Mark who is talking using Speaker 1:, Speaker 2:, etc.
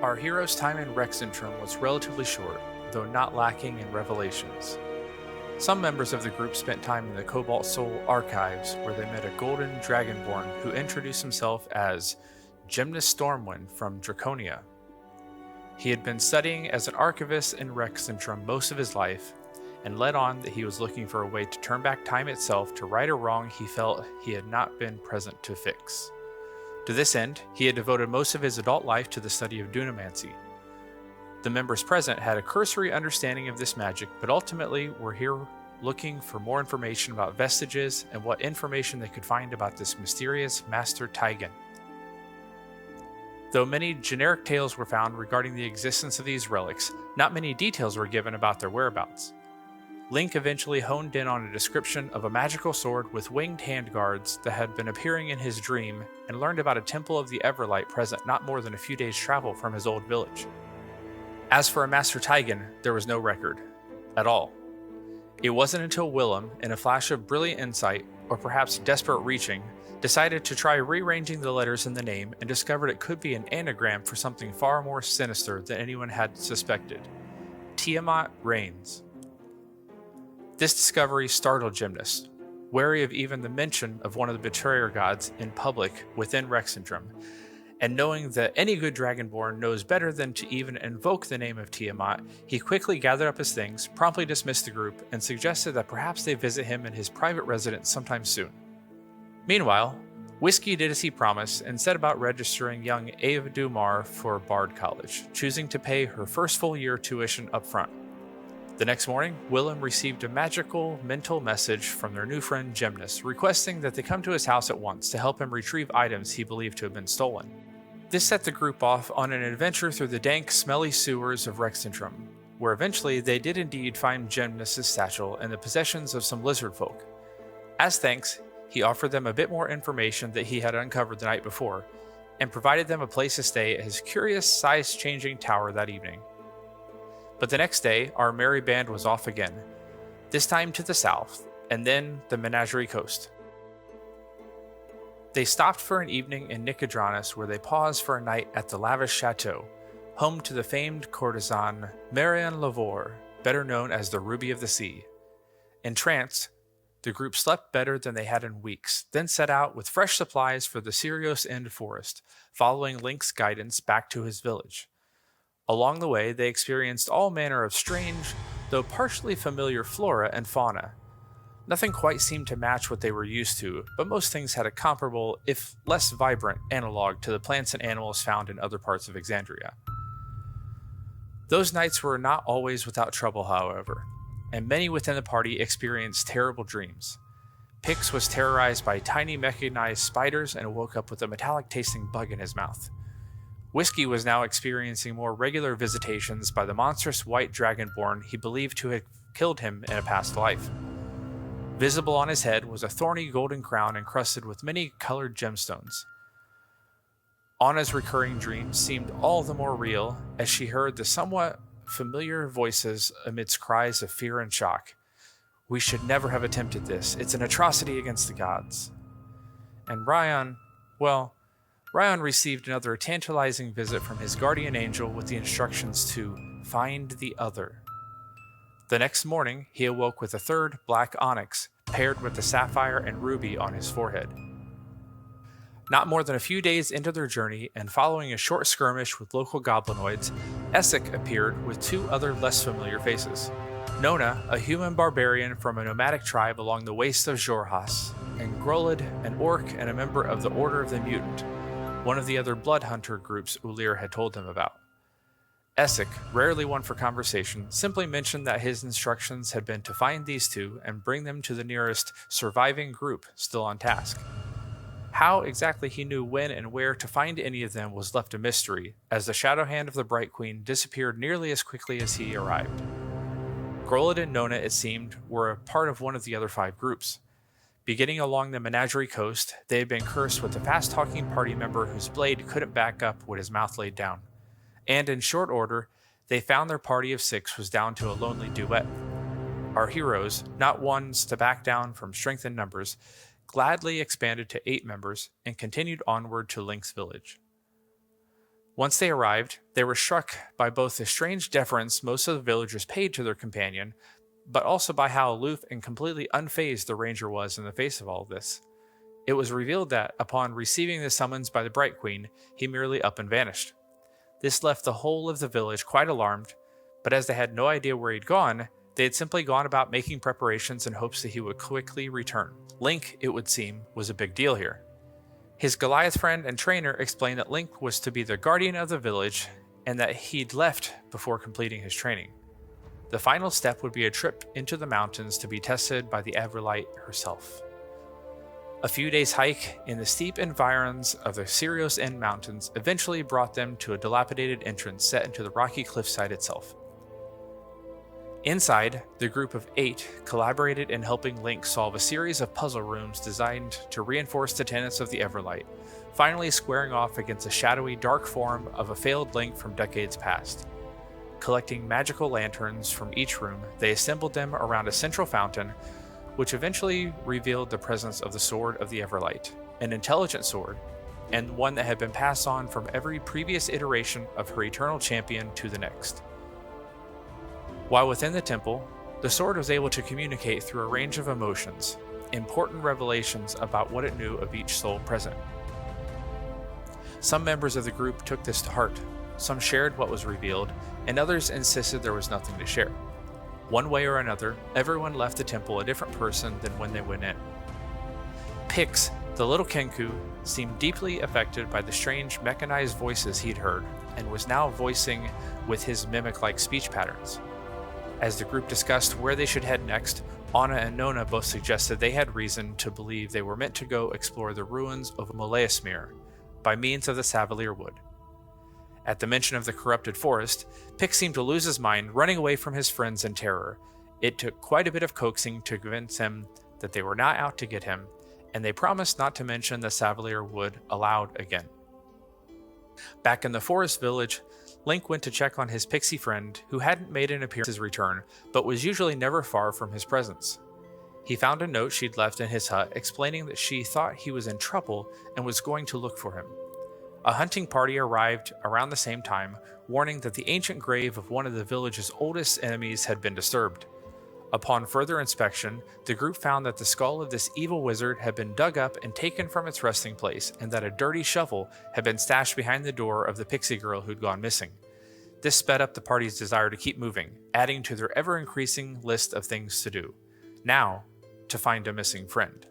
Speaker 1: Our hero's time in Rexentrum was relatively short, though not lacking in revelations. Some members of the group spent time in the Cobalt Soul archives, where they met a golden dragonborn who introduced himself as Gymnast Stormwind from Draconia. He had been studying as an archivist in Rexentrum most of his life, and led on that he was looking for a way to turn back time itself to right a wrong he felt he had not been present to fix. To this end, he had devoted most of his adult life to the study of dunamancy. The members present had a cursory understanding of this magic, but ultimately were here looking for more information about Vestiges and what information they could find about this mysterious Master Taigen. Though many generic tales were found regarding the existence of these relics, not many details were given about their whereabouts. Link eventually honed in on a description of a magical sword with winged handguards that had been appearing in his dream, and learned about a temple of the Everlight present not more than a few days' travel from his old village. As for a Master Taigen, there was no record. At all. It wasn't until Willem, in a flash of brilliant insight, or perhaps desperate reaching, decided to try rearranging the letters in the name and discovered it could be an anagram for something far more sinister than anyone had suspected. Tiamat reigns. This discovery startled Gymnast, wary of even the mention of one of the betrayer gods in public within Rexentrum, and knowing that any good dragonborn knows better than to even invoke the name of Tiamat, he quickly gathered up his things, promptly dismissed the group, and suggested that perhaps they visit him in his private residence sometime soon. Meanwhile, Whiskey did as he promised and set about registering young Ava Dumar for Bard College, choosing to pay her first full year tuition up front. The next morning, Willem received a magical mental message from their new friend Gymnast, requesting that they come to his house at once to help him retrieve items he believed to have been stolen. This set the group off on an adventure through the dank, smelly sewers of Rexentrum, where eventually they did indeed find Gymnast's satchel and the possessions of some lizard folk. As thanks, he offered them a bit more information that he had uncovered the night before, and provided them a place to stay at his curious size-changing tower that evening. But the next day, our merry band was off again, this time to the south, and then the Menagerie Coast. They stopped for an evening in Nicodranus, where they paused for a night at the lavish chateau, home to the famed courtesan Marianne Lavore, better known as the Ruby of the Sea. Entranced, the group slept better than they had in weeks, then set out with fresh supplies for the Sirios End forest, following Link's guidance back to his village. Along the way, they experienced all manner of strange, though partially familiar flora and fauna. Nothing quite seemed to match what they were used to, but most things had a comparable, if less vibrant, analog to the plants and animals found in other parts of Exandria. Those nights were not always without trouble, however, and many within the party experienced terrible dreams. Pix was terrorized by tiny mechanized spiders and woke up with a metallic-tasting bug in his mouth. Whiskey was now experiencing more regular visitations by the monstrous white dragonborn he believed to have killed him in a past life. Visible on his head was a thorny golden crown encrusted with many colored gemstones. Anna's recurring dreams seemed all the more real as she heard the somewhat familiar voices amidst cries of fear and shock. "We should never have attempted this. It's an atrocity against the gods." And Ryan received another tantalizing visit from his guardian angel with the instructions to find the other. The next morning, he awoke with a third black onyx, paired with the sapphire and ruby on his forehead. Not more than a few days into their journey, and following a short skirmish with local goblinoids, Essek appeared with two other less familiar faces. Nona, a human barbarian from a nomadic tribe along the waste of Jorhas, and Grolyd, an orc and a member of the Order of the Mutant, one of the other blood hunter groups Ulir had told him about. Essek, rarely one for conversation, simply mentioned that his instructions had been to find these two and bring them to the nearest surviving group still on task. How exactly he knew when and where to find any of them was left a mystery, as the shadow hand of the Bright Queen disappeared nearly as quickly as he arrived. Grolyd and Nona, it seemed, were a part of one of the other 5 groups. Beginning along the Menagerie Coast, they had been cursed with a fast-talking party member whose blade couldn't back up what his mouth laid down. And in short order, they found their party of 6 was down to a lonely duet. Our heroes, not ones to back down from strength in numbers, gladly expanded to 8 members and continued onward to Link's village. Once they arrived, they were struck by both the strange deference most of the villagers paid to their companion, but also by how aloof and completely unfazed the ranger was in the face of all of this. It was revealed that, upon receiving the summons by the Bright Queen, he merely up and vanished. This left the whole of the village quite alarmed, but as they had no idea where he'd gone, they had simply gone about making preparations in hopes that he would quickly return. Link, it would seem, was a big deal here. His Goliath friend and trainer explained that Link was to be the guardian of the village and that he'd left before completing his training. The final step would be a trip into the mountains to be tested by the Everlight herself. A few days' hike in the steep environs of the Sirius End Mountains eventually brought them to a dilapidated entrance set into the rocky cliffside itself. Inside, the group of 8 collaborated in helping Link solve a series of puzzle rooms designed to reinforce the tenets of the Everlight, finally squaring off against the shadowy, dark form of a failed Link from decades past. Collecting magical lanterns from each room, they assembled them around a central fountain, which eventually revealed the presence of the Sword of the Everlight, an intelligent sword, and one that had been passed on from every previous iteration of her eternal champion to the next. While within the temple, the sword was able to communicate through a range of emotions, important revelations about what it knew of each soul present. Some members of the group took this to heart, some shared what was revealed, and others insisted there was nothing to share. One way or another, everyone left the temple a different person than when they went in. Pix, the little Kenku, seemed deeply affected by the strange mechanized voices he'd heard, and was now voicing with his mimic-like speech patterns. As the group discussed where they should head next, Anna and Nona both suggested they had reason to believe they were meant to go explore the ruins of Molaesmere by means of the Savalier Wood. At the mention of the corrupted forest, Pix seemed to lose his mind, running away from his friends in terror. It took quite a bit of coaxing to convince him that they were not out to get him, and they promised not to mention the Savalier Wood aloud again. Back in the forest village, Link went to check on his pixie friend, who hadn't made an appearance his return, but was usually never far from his presence. He found a note she'd left in his hut explaining that she thought he was in trouble and was going to look for him. A hunting party arrived around the same time, warning that the ancient grave of one of the village's oldest enemies had been disturbed. Upon further inspection, the group found that the skull of this evil wizard had been dug up and taken from its resting place, and that a dirty shovel had been stashed behind the door of the pixie girl who'd gone missing. This sped up the party's desire to keep moving, adding to their ever-increasing list of things to do. Now, to find a missing friend.